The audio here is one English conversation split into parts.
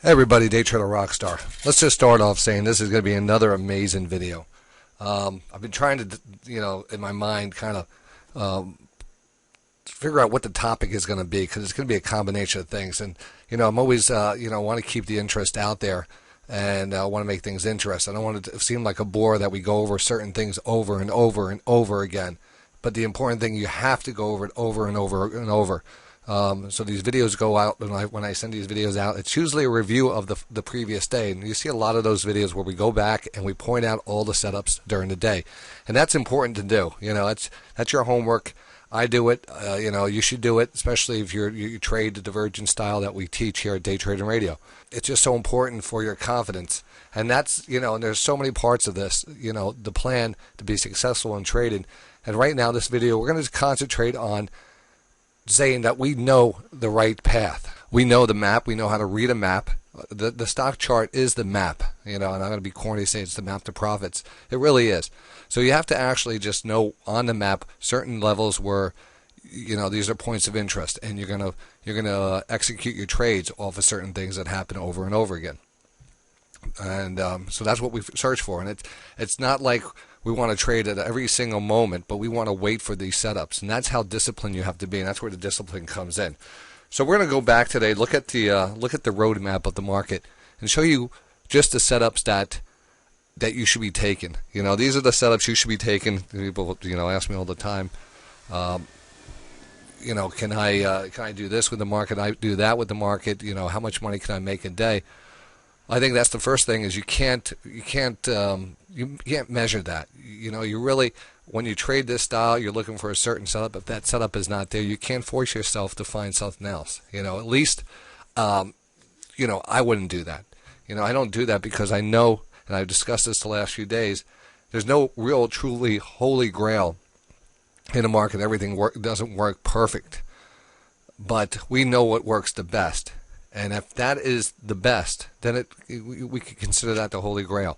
Hey everybody, DayTraderRockStar. Let's just start off saying this is going to be another amazing video. I've been trying to, in my mind, kind of figure out what the topic is going to be, because it's going to be a combination of things. And I'm always, want to keep the interest out there, and I want to make things interesting. I don't want it to seem like a bore that we go over certain things over and over and over again. But the important thing, you have to go over it over and over and over. So these videos go out, and when I send these videos out, it's usually a review of the previous day. And you see a lot of those videos where we go back and we point out all the setups during the day. And that's important to do. That's your homework. I do it. You should do it, especially if you trade the divergent style that we teach here at Day Trading Radio. It's just so important for your confidence. And that's, and there's so many parts of this, the plan to be successful in trading. And right now, this video, we're going to concentrate on saying that we know the right path. We know the map. We know how to read a map. The stock chart is the map. And I'm going to be corny to say it's the map to profits. It really is. So you have to actually just know on the map certain levels where, these are points of interest, and you're gonna execute your trades off of certain things that happen over and over again. And so that's what we search for. And it's not like we want to trade at every single moment, but we want to wait for these setups. And that's how disciplined you have to be, and that's where the discipline comes in. So we're going to go back today, look at the roadmap of the market, and show you just the setups that you should be taking. These are the setups you should be taking. People, ask me all the time, can I do this with the market? I do that with the market. How much money can I make a day? I think that's the first thing, is you can't measure that. You really, when you trade this style, you're looking for a certain setup. If that setup is not there, you can't force yourself to find something else. At least, I wouldn't do that. I don't do that because I know, and I've discussed this the last few days, there's no real, truly holy grail in the market. Everything doesn't work perfect. But we know what works the best. And if that is the best, then we could consider that the holy grail.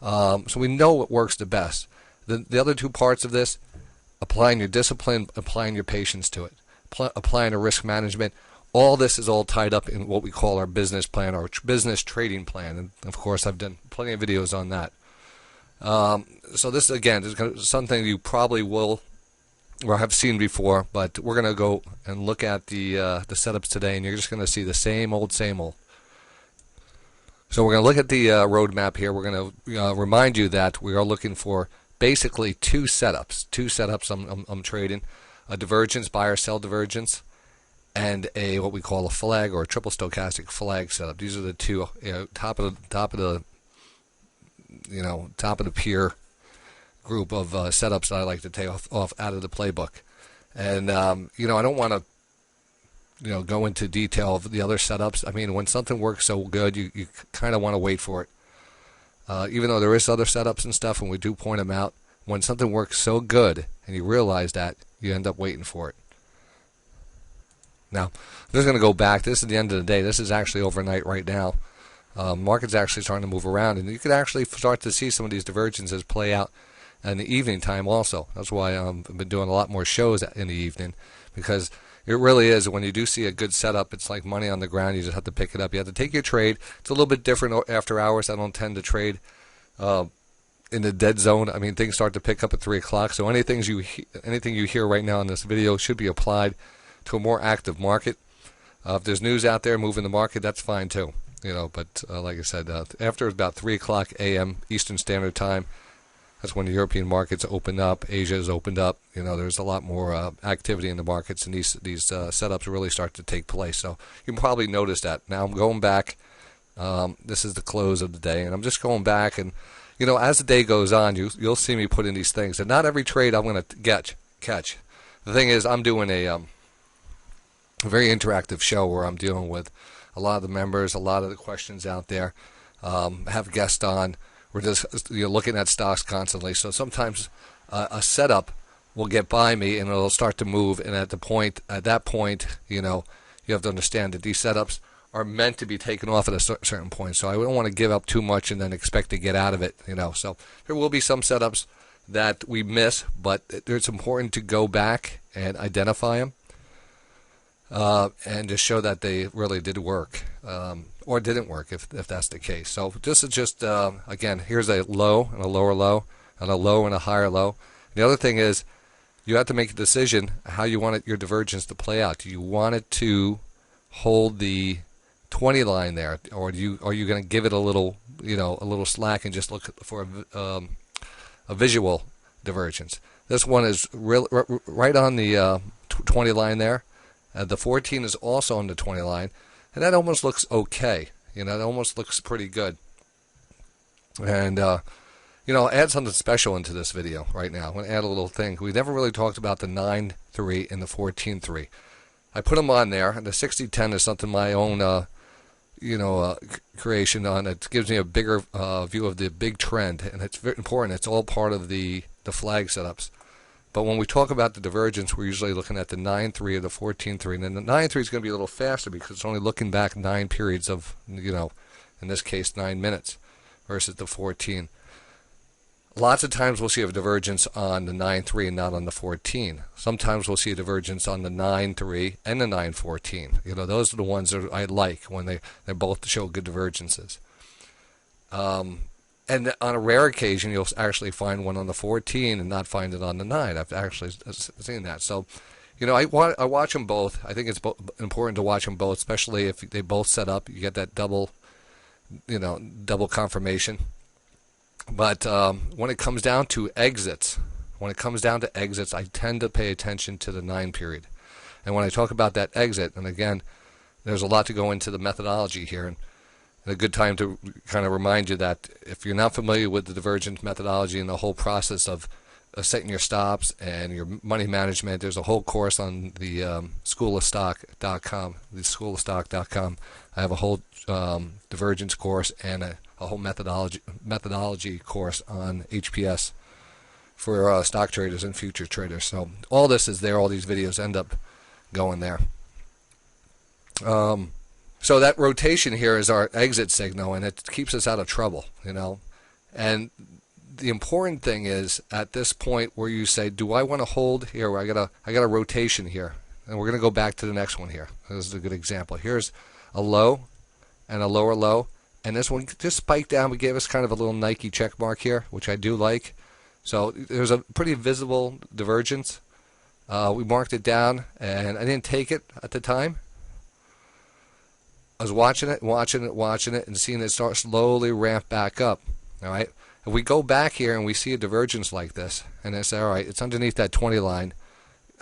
So we know what works the best. The other two parts of this, applying your discipline, applying your patience to it, applying a risk management, all this is all tied up in what we call our business plan, our business trading plan. And, of course, I've done plenty of videos on that. So this, again, is something you probably will or have seen before, but we're going to go and look at the setups today, and you're just going to see the same old, same old. So we're going to look at the roadmap here. We're going to remind you that we are looking for basically two setups. I'm trading: a divergence, buy or sell divergence, and what we call a flag or a triple stochastic flag setup. These are the two top of the pier group of setups that I like to take off out of the playbook. And I don't want to go into detail of the other setups. I mean, when something works so good, you kind of want to wait for it. Even though there is other setups and stuff, and we do point them out, when something works so good and you realize that, you end up waiting for it. Now, I'm just going to go back. This is the end of the day. This is actually overnight right now. Market's actually starting to move around, and you could actually start to see some of these divergences play out in the evening time also. That's why I've been doing a lot more shows in the evening, because it really is, when you do see a good setup, it's like money on the ground. You just have to pick it up. You have to take your trade. It's a little bit different after hours. I don't tend to trade in the dead zone. I mean, things start to pick up at 3 o'clock. So anything you hear right now in this video should be applied to a more active market. If there's news out there moving the market, that's fine too. But like I said, after about 3 o'clock a.m. Eastern Standard Time, that's when the European markets open up. Asia has opened up. There's a lot more activity in the markets, and these setups really start to take place. So you can probably notice that. Now I'm going back. This is the close of the day, and I'm just going back. And as the day goes on, you'll see me put in these things. And not every trade I'm going to catch. The thing is, I'm doing a very interactive show where I'm dealing with a lot of the members, a lot of the questions out there. Have guests on. We're just looking at stocks constantly. So sometimes a setup will get by me and it'll start to move. And at that point, you have to understand that these setups are meant to be taken off at a certain point. So I don't want to give up too much and then expect to get out of it. So there will be some setups that we miss, but it's important to go back and identify them. and to show that they really did work, or didn't work if that's the case. So this is just, again, here's a low and a lower low, and a low and a higher low. The other thing is you have to make a decision how you want your divergence to play out. Do you want it to hold the 20 line there, or are you going to give it a little, a little slack and just look for a visual divergence? This one is right on the 20 line there. The 14 is also on the 20 line, and that almost looks okay. It almost looks pretty good. And add something special into this video right now. I'm going to add a little thing. We never really talked about the 9-3 and the 14-3. I put them on there, and the 60-10 is something my own, creation on. It gives me a bigger view of the big trend, and it's very important. It's all part of the flag setups. But when we talk about the divergence, we're usually looking at the 9-3 or the 14-3. And then the 9-3 is going to be a little faster because it's only looking back 9 periods of, in this case, 9 minutes versus the 14. Lots of times we'll see a divergence on the 9-3 and not on the 14. Sometimes we'll see a divergence on the 9-3 and the 9-14. Those are the ones that I like when they both show good divergences. And on a rare occasion, you'll actually find one on the 14 and not find it on the 9. I've actually seen that. So, I watch them both. I think it's important to watch them both, especially if they both set up. You get that double confirmation. But when it comes down to exits, I tend to pay attention to the 9 period. And when I talk about that exit, and again, there's a lot to go into the methodology here, and a good time to kind of remind you that if you're not familiar with the divergence methodology and the whole process of setting your stops and your money management, there's a whole course on the schoolofstock.com. I have a whole divergence course and a whole methodology course on HPS for stock traders and future traders. So all this is there. All these videos end up going there. So that rotation here is our exit signal, and it keeps us out of trouble, And the important thing is at this point where you say, do I want to hold here? I got a rotation here, and we're going to go back to the next one here. This is a good example. Here's a low and a lower low, and this one just spiked down. We gave us kind of a little Nike check mark here, which I do like. So there's a pretty visible divergence. We marked it down, and I didn't take it at the time. I was watching it, and seeing it start slowly ramp back up. All right. If we go back here and we see a divergence like this, and I say, all right, it's underneath that 20 line,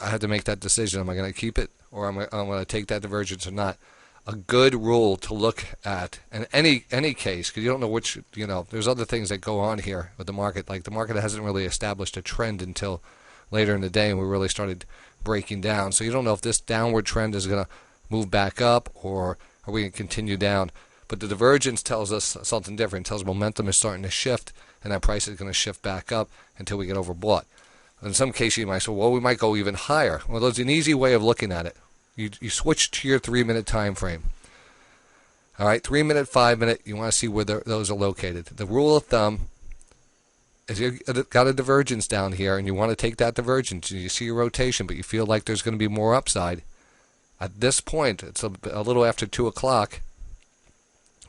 I have to make that decision. Am I going to keep it, or am I going to take that divergence or not? A good rule to look at in any case, because you don't know which, there's other things that go on here with the market. Like the market hasn't really established a trend until later in the day, and we really started breaking down. So you don't know if this downward trend is going to move back up, or are we going to continue down? But the divergence tells us something different. It tells momentum is starting to shift, and that price is going to shift back up until we get overbought. In some cases, you might say, well, we might go even higher. Well, there's an easy way of looking at it. You switch to your 3-minute time frame. All right, 3-minute, 5-minute, you want to see where those are located. The rule of thumb is you've got a divergence down here, and you want to take that divergence. You see your rotation, but you feel like there's going to be more upside. At this point, it's a little after 2 o'clock,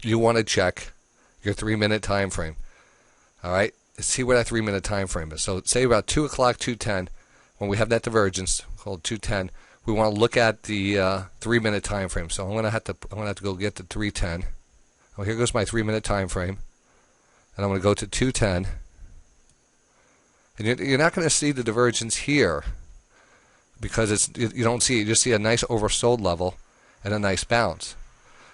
you want to check your 3-minute time frame. All right, see where that 3-minute time frame is. So say about 2 o'clock, 2:10, when we have that divergence called 2:10, we want to look at the 3-minute time frame. So I'm going to have to go get the 3:10. Well, here goes my 3-minute time frame, and I'm going to go to 2:10. And you're not going to see the divergence here because you don't see it. You just see a nice oversold level and a nice bounce.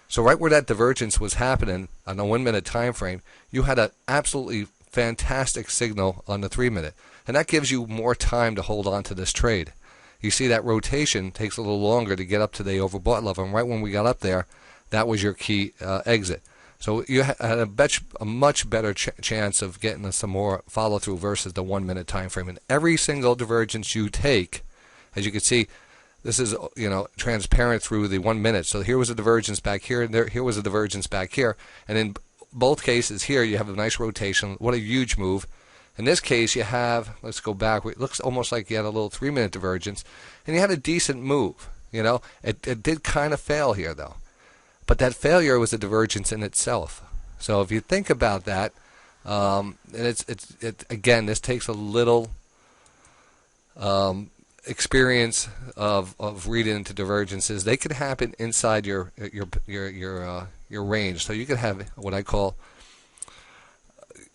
So right where that divergence was happening on the 1-minute time frame, you had an absolutely fantastic signal on the 3-minute, and that gives you more time to hold on to this trade. You see that rotation takes a little longer to get up to the overbought level, and right when we got up there, that was your key exit. So you had a much better chance of getting some more follow-through versus the 1-minute time frame. And every single divergence you take, as you can see, this is transparent through the 1 minute. So here was a divergence back here, and here was a divergence back here. And in both cases here, you have a nice rotation. What a huge move. In this case, let's go back. It looks almost like you had a little 3-minute divergence, and you had a decent move. It did kind of fail here though, but that failure was a divergence in itself. So if you think about that, and again, this takes a little experience of reading into divergences. They could happen inside your range. So you could have what I call,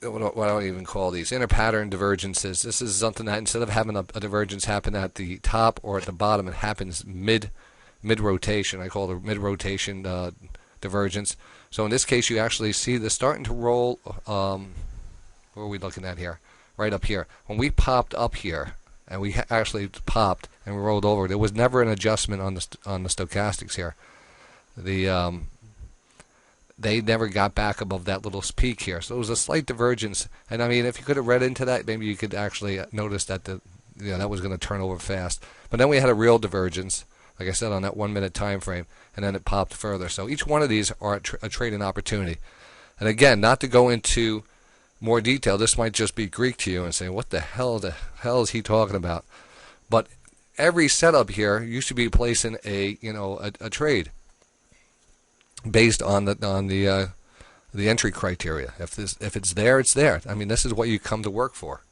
what I don't even call these, inner pattern divergences. This is something that instead of having a divergence happen at the top or at the bottom, it happens mid rotation. I call it a mid rotation divergence. So in this case, you actually see this starting to roll. What are we looking at here? Right up here. When we popped up here, and we actually popped and we rolled over, there was never an adjustment on the stochastics here. They never got back above that little peak here. So it was a slight divergence. And I mean, if you could have read into that, maybe you could actually notice that that was going to turn over fast. But then we had a real divergence, like I said, on that 1 minute time frame, and then it popped further. So each one of these are a trading opportunity. And again, not to go into more detail, this might just be Greek to you and say, what the hell is he talking about? But every setup here, you should be placing a trade based on the entry criteria. If it's there, it's there. I mean, this is what you come to work for.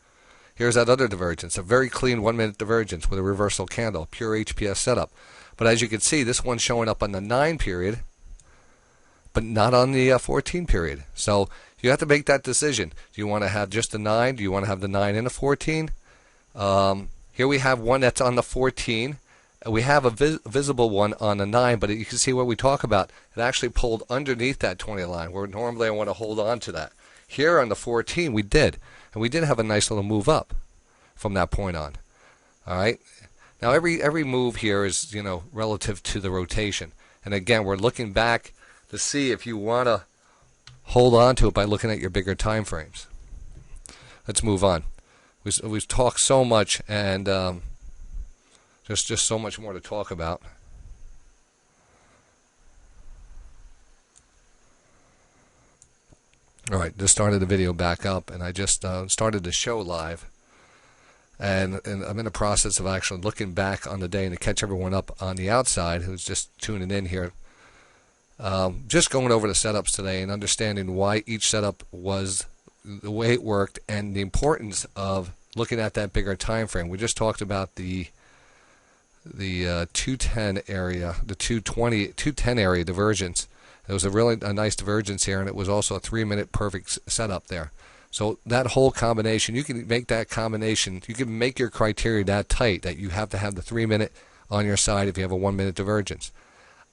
Here's that other divergence, a very clean 1 minute divergence with a reversal candle, pure HPS setup. But as you can see, this one's showing up on the 9 period, but not on the 14 period. So you have to make that decision. Do you want to have just the 9? Do you want to have the 9 and the 14? Here we have one that's on the 14. We have a visible one on the 9, but you can see what we talk about. It actually pulled underneath that 20 line, where normally I want to hold on to that. Here on the 14, we did. And we did have a nice little move up from that point on. All right. Now every move here is relative to the rotation. And again, we're looking back to see if you want to hold on to it by looking at your bigger time frames. Let's move on. We've talked so much, and there's just so much more to talk about. All right, just started the video back up, and I just started the show live. And I'm in the process of actually looking back on the day and to catch everyone up on the outside who's just tuning in here. Just going over the setups today and understanding why each setup was the way it worked and the importance of looking at that bigger time frame. We just talked about the 210 area, the 210 area divergence. There was a nice divergence here, and it was also a 3 minute perfect setup there. So that whole combination, you can make that combination, you can make your criteria that tight that you have to have the 3 minute on your side if you have a 1 minute divergence.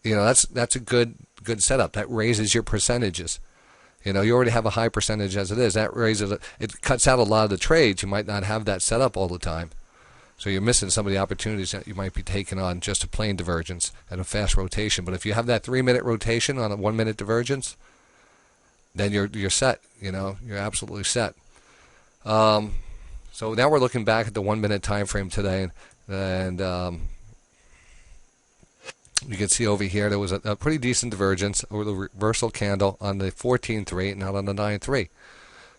That's a good setup. That raises your percentages. You already have a high percentage as it is. That raises it cuts out a lot of the trades. You might not have that set up all the time. So you're missing some of the opportunities that you might be taking on just a plain divergence and a fast rotation. But if you have that 3 minute rotation on a 1 minute divergence, then you're set. You're absolutely set. So now we're looking back at the 1 minute time frame today, and you can see over here there was a pretty decent divergence over the reversal candle on the 14.3 and not on the 9.3.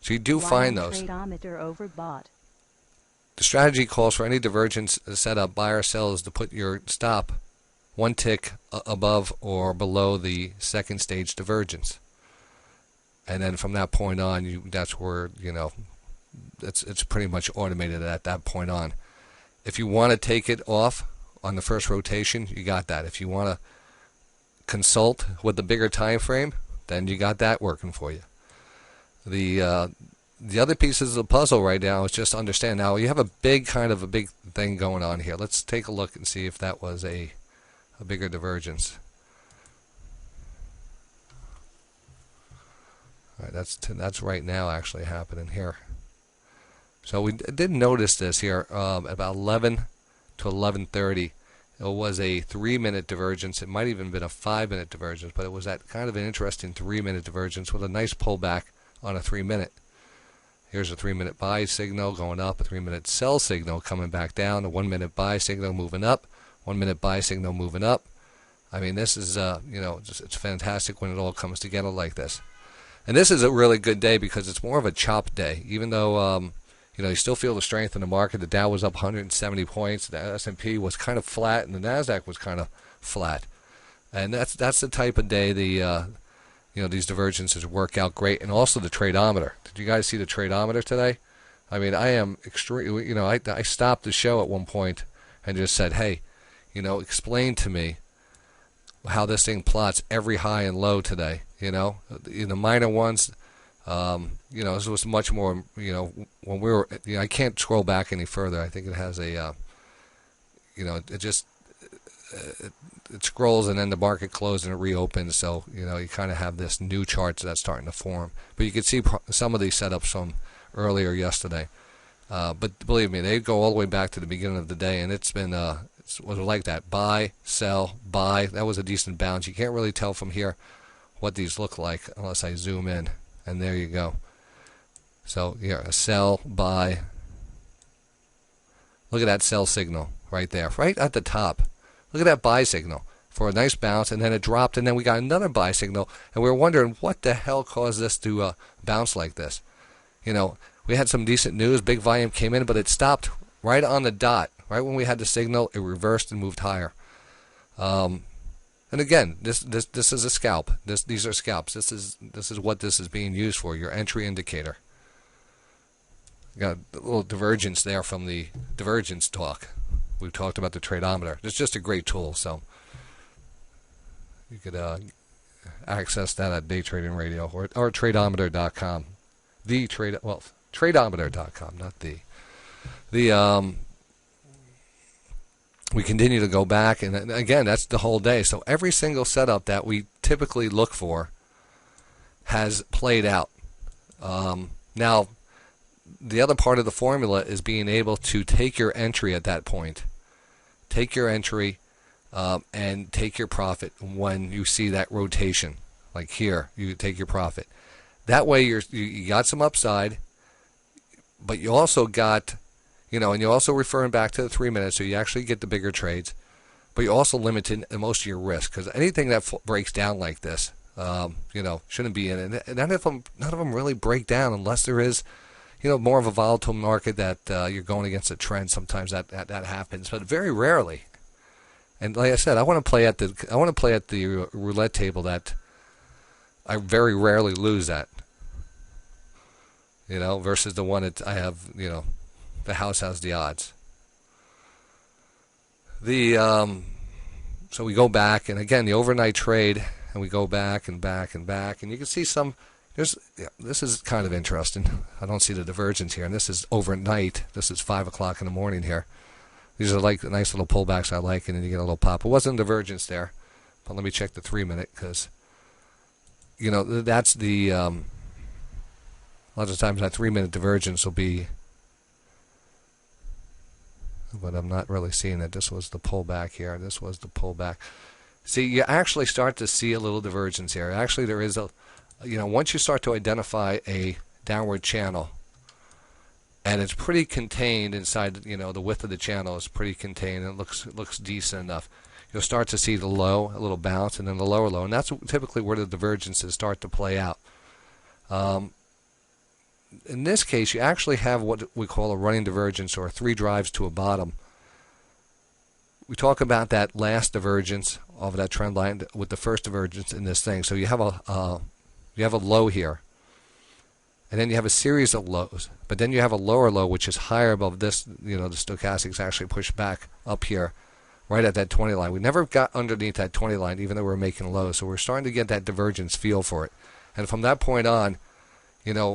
So you do find those. Overbought. The strategy calls for any divergence setup, buy or sell, is to put your stop one tick above or below the second stage divergence. And then from that point on, that's where, it's pretty much automated at that point on. If you want to take it off on the first rotation, you got that. If you want to consult with the bigger time frame, then you got that working for you. The other pieces of the puzzle right now is just understand. Now you have a big thing going on here. Let's take a look and see if that was a bigger divergence. All right, that's right now actually happening here. So we did notice this here about 11 to 11:30. It was a 3 minute divergence. It might even been a 5 minute divergence, but it was that kind of an interesting 3 minute divergence with a nice pullback on a 3 minute. Here's a 3 minute buy signal going up, a 3 minute sell signal coming back down, a 1 minute buy signal moving up, 1 minute buy signal moving up. I mean, this is it's fantastic when it all comes together like this. And this is a really good day because it's more of a chop day. Even though You still feel the strength in the market. The Dow was up 170 points. The S&P was kind of flat, and the Nasdaq was kind of flat. And that's the type of day these divergences work out great. And also the tradeometer. Did you guys see the tradeometer today? I mean, I am extremely. I stopped the show at one point and just said, hey, explain to me how this thing plots every high and low today. In the minor ones. This was much more, when we were, I can't scroll back any further. I think it has a, it scrolls and then the market closed and it reopens. So, you kind of have this new chart that's starting to form. But you can see some of these setups from earlier yesterday. But believe me, they go all the way back to the beginning of the day, and it's been, it was like that. Buy, sell, buy. That was a decent bounce. You can't really tell from here what these look like unless I zoom in. And there you go. So here, a sell, buy. Look at that sell signal right there, right at the top. Look at that buy signal for a nice bounce, and then it dropped, and then we got another buy signal, and we were wondering what the hell caused this to bounce like this. We had some decent news, big volume came in, but it stopped right on the dot. Right when we had the signal, it reversed and moved higher. And again, this is a scalp. These are scalps. This is what this is being used for. Your entry indicator. Got a little divergence there from the divergence talk. We've talked about the tradeometer. It's just a great tool. So you could access that at Day Trading Radio or tradeometer.com. Tradeometer.com, not the. We continue to go back, and again, that's the whole day. So every single setup that we typically look for has played out. Now, the other part of the formula is being able to take your entry at that point. Take your entry and take your profit when you see that rotation. Like here, you take your profit. That way you got some upside, but you also got... and you're also referring back to the 3 minutes, so you actually get the bigger trades, but you're also limiting most of your risk, because anything that breaks down like this, shouldn't be in it. And none of them really break down unless there is, more of a volatile market that you're going against a trend. Sometimes that happens, but very rarely. And like I said, I want to play at the roulette table that I very rarely lose at. Versus the one that I have, the house has the odds. So we go back, and again, the overnight trade, and we go back and back and back, and you can see some. This is kind of interesting. I don't see the divergence here, and this is overnight. This is 5 o'clock in the morning here. These are like the nice little pullbacks I like, and then you get a little pop. It wasn't a divergence there, but let me check the 3 minute, because that's the. A lot of times that 3 minute divergence will be. But I'm not really seeing it. This was the pullback here. This was the pullback. See, you actually start to see a little divergence here. Actually, there is a, once you start to identify a downward channel, and it's pretty contained inside, the width of the channel is pretty contained, and it looks decent enough. You'll start to see the low, a little bounce, and then the lower low, and that's typically where the divergences start to play out. In this case, you actually have what we call a running divergence, or 3 drives to a bottom. We talk about that last divergence of that trend line with the first divergence in this thing. So you have a low here, and then you have a series of lows, but then you have a lower low which is higher above this. The stochastics actually push back up here, right at that 20 line. We never got underneath that 20 line, even though we're making lows. So we're starting to get that divergence feel for it, and from that point on.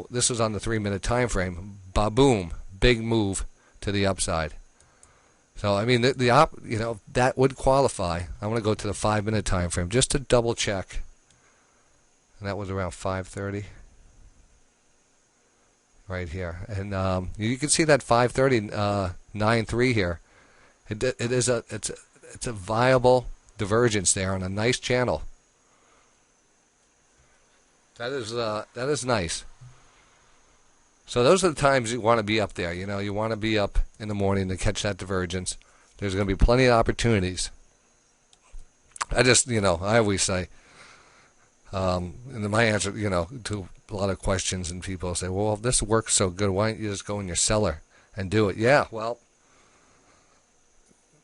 This was on the 3 minute time frame. Ba-boom, big move to the upside. So I mean, that would qualify. I want to go to the 5 minute time frame just to double check. And that was around 5:30, right here. And you can see that 5:30 9.3 here. It's a viable divergence there on a nice channel. That is nice. So those are the times you want to be up there. You want to be up in the morning to catch that divergence. There's going to be plenty of opportunities. I always say, And then my answer, to a lot of questions, and people say, well, if this works so good, why don't you just go in your cellar and do it? Yeah, well,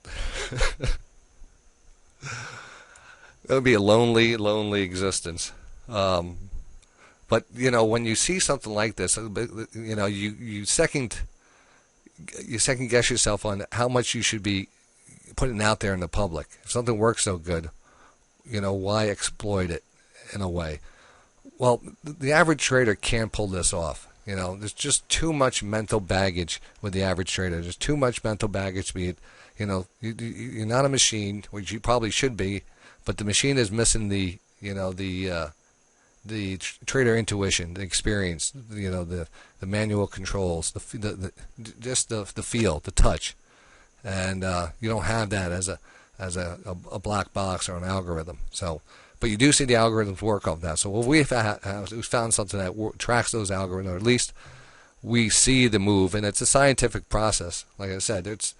it would be a lonely, lonely existence. But when you see something like this, you second guess yourself on how much you should be putting out there in the public. If something works so good, why exploit it in a way? Well, the average trader can't pull this off. There's just too much mental baggage with the average trader. There's too much mental baggage. You're not a machine, which you probably should be, but the machine is missing the trader intuition, the experience, the manual controls, just the feel, the touch, and you don't have that as a black box or an algorithm. So, but you do see the algorithms work off that. So what we've found something that tracks those algorithms, or at least we see the move, and it's a scientific process. Like I said, it's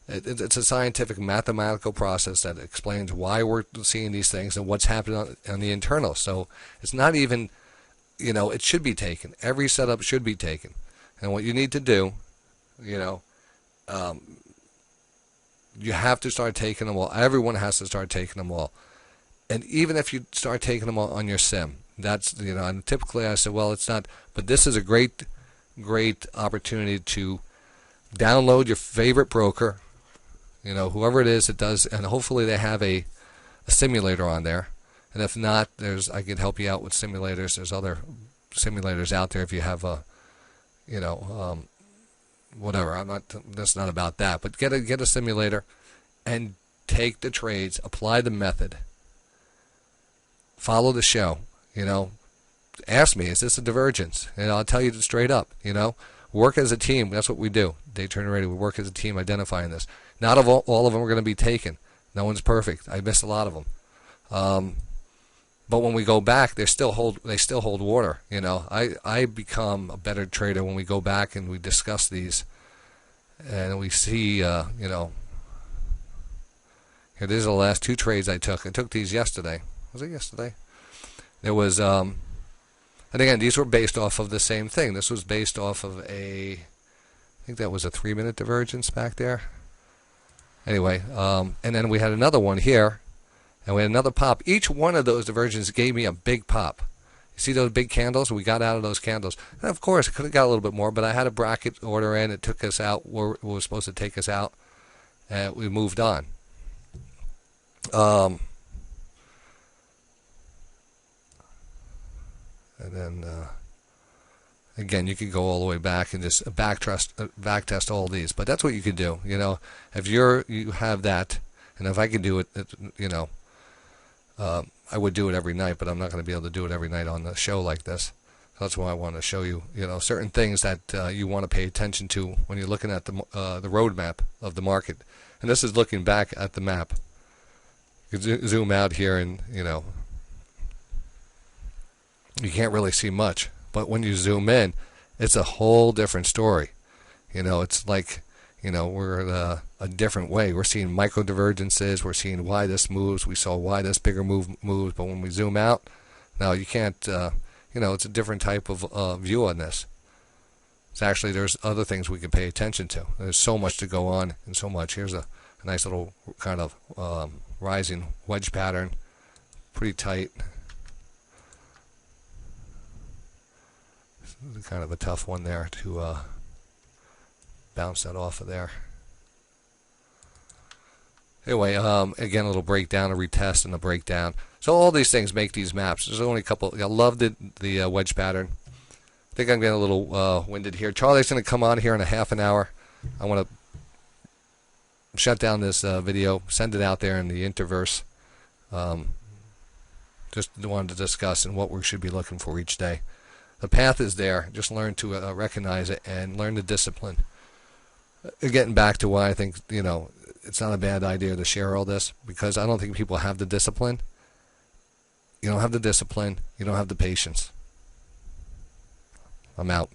a scientific mathematical process that explains why we're seeing these things and what's happening on the internal. So it's not even, it should be taken. Every setup should be taken. And what you need to do, you have to start taking them all. Everyone has to start taking them all. And even if you start taking them all on your sim, that's, and typically I say, well, it's not, but this is a great opportunity to download your favorite broker, whoever it is that does, and hopefully they have a simulator on there. And if not, I can help you out with simulators. There's other simulators out there if you have whatever. That's not about that. But get a simulator and take the trades, apply the method, follow the show. Ask me, is this a divergence? And I'll tell you straight up. Work as a team. That's what we do. Day Trader Radio. We work as a team identifying this. Not all of them are going to be taken. No one's perfect. I missed a lot of them. But when we go back, they still hold water. I become a better trader when we go back and we discuss these, and we see, here, these are the last two trades I took. I took these yesterday. Was it yesterday? There was, and again, these were based off of the same thing. This was based off of I think that was a 3-minute divergence back there. Anyway, and then we had another one here, and we had another pop. Each one of those divergences gave me a big pop. You see those big candles? We got out of those candles. And of course, it could have got a little bit more, but I had a bracket order in. It took us out where it was supposed to take us out, and we moved on. And then, again, you could go all the way back and just back test all these. But that's what you could do. If you have that, and if I could do it, I would do it every night. But I'm not going to be able to do it every night on the show like this. So that's why I want to show you, certain things that you want to pay attention to when you're looking at the roadmap of the market. And this is looking back at the map. You can zoom out here, and you can't really see much, but when you zoom in, it's a whole different story. It's like, we're in a different way. We're seeing micro divergences. We're seeing why this moves. We saw why this bigger move moves. But when we zoom out, now you can't, it's a different type of view on this. It's actually, there's other things we can pay attention to. There's so much to go on and so much. Here's a nice little kind of rising wedge pattern, pretty tight. Kind of a tough one there to bounce that off of there. Anyway, again, a little breakdown, a retest, and a breakdown. So all these things make these maps. There's only a couple. I love the wedge pattern. I think I'm getting a little winded here. Charlie's going to come on here in a half an hour. I want to shut down this video, send it out there in the interverse. Just wanted to discuss and what we should be looking for each day. The path is there. Just learn to recognize it and learn the discipline. Getting back to why I think, it's not a bad idea to share all this, because I don't think people have the discipline. You don't have the discipline. You don't have the patience. I'm out.